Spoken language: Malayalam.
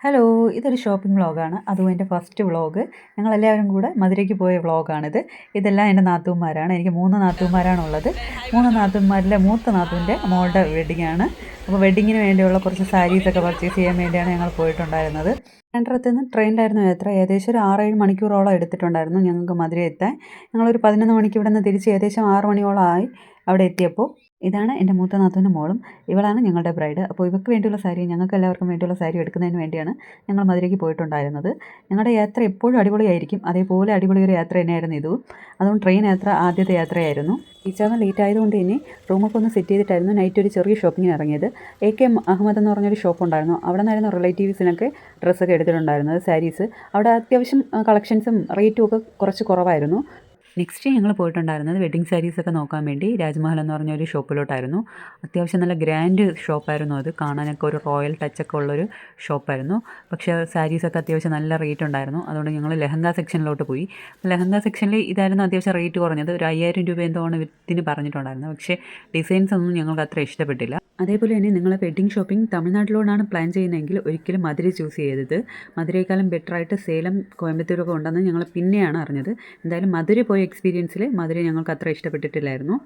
ഹലോ, ഇതൊരു ഷോപ്പിംഗ് വ്ളോഗാണ്. അതും എൻ്റെ ഫസ്റ്റ് വ്ളോഗ്. ഞങ്ങളെല്ലാവരും കൂടെ മധുരയ്ക്ക് പോയ വ്ളോഗാണിത്. ഇതെല്ലാം എൻ്റെ നാത്തൂന്മാരാണ്. എനിക്ക് 3 നാത്തൂന്മാരാണുള്ളത്. 3 നാത്തൂന്മാരിലെ മൂത്ത നാത്തൂൻ്റെ മോളുടെ വെഡ്ഡിങ്ങാണ്. അപ്പോൾ വെഡ്ഡിങ്ങിന് വേണ്ടിയുള്ള കുറച്ച് സാരീസൊക്കെ പർച്ചേസ് ചെയ്യാൻ വേണ്ടിയാണ് ഞങ്ങൾ പോയിട്ടുണ്ടായിരുന്നത്. ട്രിവാൻഡ്രത്ത് നിന്ന് ട്രെയിനിലായിരുന്നു യാത്ര. ഏകദേശം ഒരു 6-7 മണിക്കൂറോളം എടുത്തിട്ടുണ്ടായിരുന്നു ഞങ്ങൾക്ക് മധുര എത്താൻ. ഞങ്ങളൊരു 11 മണിക്ക് ഇവിടെ നിന്ന് തിരിച്ച് ഏകദേശം 6 മണിയോളം ആയി അവിടെ എത്തിയപ്പോൾ. ഇതാണ് എൻ്റെ മൂത്ത നാത്തൂൻ്റെ മോളും. ഇവളാണ് ഞങ്ങളുടെ ബ്രൈഡ്. അപ്പോൾ ഇവൾക്ക് വേണ്ടിയുള്ള സാരി, ഞങ്ങൾക്ക് എല്ലാവർക്കും വേണ്ടിയുള്ള സാരി എടുക്കുന്നതിന് വേണ്ടിയാണ് ഞങ്ങൾ മധുരയ്ക്ക് പോയിട്ടുണ്ടായിരുന്നത്. ഞങ്ങളുടെ യാത്ര എപ്പോഴും അടിപൊളിയായിരിക്കും. അതേപോലെ അടിപൊളി ഒരു യാത്ര തന്നെയായിരുന്നു ഇതും. അതുകൊണ്ട് ട്രെയിൻ യാത്ര ആദ്യത്തെ യാത്രയായിരുന്നു. ടീച്ചറിന് ലേറ്റ് ആയതുകൊണ്ട് ഇനി റൂമൊക്കെ ഒന്ന് സെറ്റ് ചെയ്തിട്ടായിരുന്നു നൈറ്റ് ഒരു ചെറിയ ഷോപ്പിങ്ങിന് ഇറങ്ങിയത്. AK അഹമ്മദ് എന്ന് പറഞ്ഞൊരു ഷോപ്പ് ഉണ്ടായിരുന്നു. അവിടെ നിന്നായിരുന്നു റിലേറ്റീവ്സിനൊക്കെ ഡ്രസ്സൊക്കെ എടുത്തിട്ടുണ്ടായിരുന്നത്, സാരീസ്. അവിടെ അത്യാവശ്യം കളക്ഷൻസും റേറ്റും ഒക്കെ കുറച്ച് കുറവായിരുന്നു. നെക്സ്റ്റ് ഞങ്ങൾ പോയിട്ടുണ്ടായിരുന്നത് വെഡ്ഡിങ് സാരീസൊക്കെ നോക്കാൻ വേണ്ടി രാജ്മഹൽ എന്ന് പറഞ്ഞൊരു ഷോപ്പിലോട്ടായിരുന്നു. അത്യാവശ്യം നല്ല ഗ്രാൻഡ് ഷോപ്പായിരുന്നു അത്. കാണാനൊക്കെ ഒരു റോയൽ ടച്ചൊക്കെ ഉള്ളൊരു ഷോപ്പായിരുന്നു. പക്ഷേ സാരീസൊക്കെ അത്യാവശ്യം നല്ല റേറ്റ് ഉണ്ടായിരുന്നു. അതുകൊണ്ട് ഞങ്ങൾ ലെഹങ്ക സെക്ഷനിലോട്ട് പോയി. ലെഹങ്ക സെക്ഷനിൽ ഇതായിരുന്നു അത്യാവശ്യം റേറ്റ് കുറഞ്ഞത്. ഒരു 5000 രൂപ എന്തോ ആണ് വിത്തിന് പറഞ്ഞിട്ടുണ്ടായിരുന്നത്. പക്ഷേ ഡിസൈൻസ് ഒന്നും ഞങ്ങൾക്ക് അത്ര ഇഷ്ടപ്പെട്ടില്ല. അതേപോലെ തന്നെ നിങ്ങൾ വെഡ്ഡിങ് ഷോപ്പിംഗ് തമിഴ്നാട്ടിലോട്ടാണ് പ്ലാൻ ചെയ്യുന്നതെങ്കിൽ ഒരിക്കലും മധുര ചൂസ് ചെയ്യരുത്. മധുരയെക്കാളും ബെറ്ററായിട്ട് സേലം, കോയമ്പത്തൂരൊക്കെ ഉണ്ടെന്ന് ഞങ്ങൾ പിന്നെയാണ് അറിഞ്ഞത്. എന്തായാലും മധുര പോയ എക്സ്പീരിയൻസിൽ മധുര ഞങ്ങൾക്ക് അത്ര ഇഷ്ടപ്പെട്ടിട്ടില്ലായിരുന്നു.